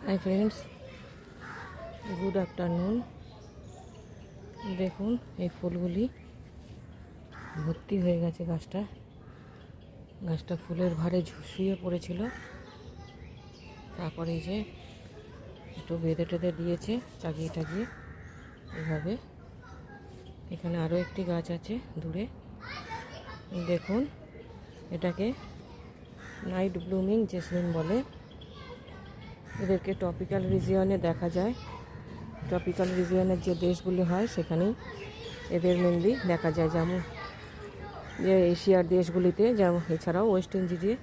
Hi friends, good afternoon. দেখুন এই ফুলগুলি ভর্তি হয়ে গেছে। গাছটা ফুলের ভারে শুয়ে পড়েছিল, তারপরে এই যে একটু বেঁধে টেঁধে দিয়েছে চাগিয়ে এভাবে। এখানে আরও একটি গাছ আছে দূরে, দেখুন। এটাকে নাইট ব্লুমিং জেসমিন বলে। এদেরকে ট্রপিক্যাল রিজিয়নে দেখা যায়। ট্রপিক্যাল রিজিয়নের যে দেশগুলি হয় সেখানেই এদের মেনলি দেখা যায়, যেমন যে এশিয়ার দেশগুলিতে, যেমন এছাড়াও ওয়েস্ট ইন্ডিজে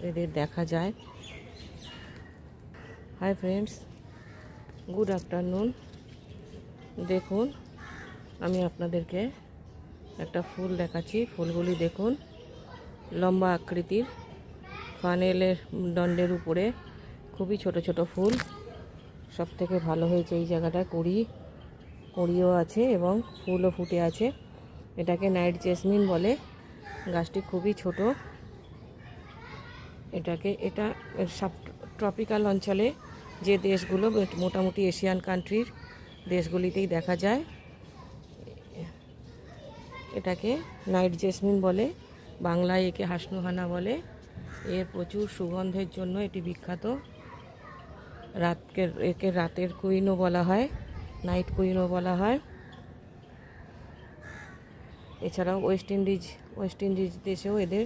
এদের দেখা যায়। Hi friends, good afternoon. দেখুন, আমি আপনাদেরকে একটা ফুল দেখাচ্ছি। ফুলগুলি দেখুন, লম্বা আকৃতির, ফানেলের দণ্ডের উপরে খুবই ছোট ছোট ফুল। সব থেকে ভালো হয়েছে এই জায়গাটায় কড়িও আছে এবং ফুলও ফুটে আছে। এটাকে নাইট জেসমিন বলে। গাছটি খুবই ছোট। এটা সব ট্রপিক্যাল অঞ্চলে যে দেশগুলো, মোটামুটি এশিয়ান কান্ট্রির দেশগুলিতেই দেখা যায়। এটাকে নাইট জেসমিন বলে, বাংলায় একে হাসনুহানা বলে। এর প্রচুর সুগন্ধের জন্য এটি বিখ্যাত। একে রাতের কুইনও বলা হয়, নাইট কুইনও বলা হয়। এছাড়াও ওয়েস্ট ইন্ডিজ দেশেও এদের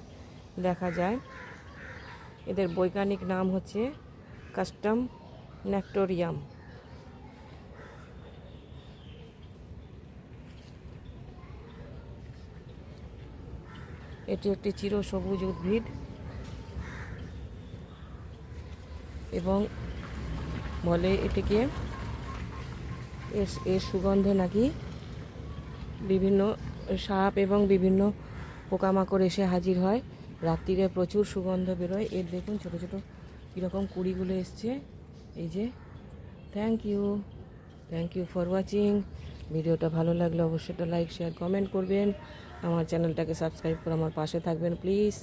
দেখা যায়। এদের বৈজ্ঞানিক নাম হচ্ছে কাস্টম নেক্টোরিয়াম। এটি একটি চিরসবুজ উদ্ভিদ এবং বলে এটিকে এর সুগন্ধে নাকি বিভিন্ন সাপ এবং বিভিন্ন পোকামাকড় এসে হাজির হয়। রাত্রিরে প্রচুর সুগন্ধ বেরোয় এর। দেখুন ছোট ছোট কীরকম কুড়িগুলো এসছে। এই যে, থ্যাংক ইউ ফর ওয়াচিং। ভিডিওটা ভালো লাগলে অবশ্যই একটা লাইক, শেয়ার, কমেন্ট করবেন। আমার চ্যানেলটাকে সাবস্ক্রাইব করে আমার পাশে থাকবেন প্লিজ।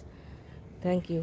Thank you.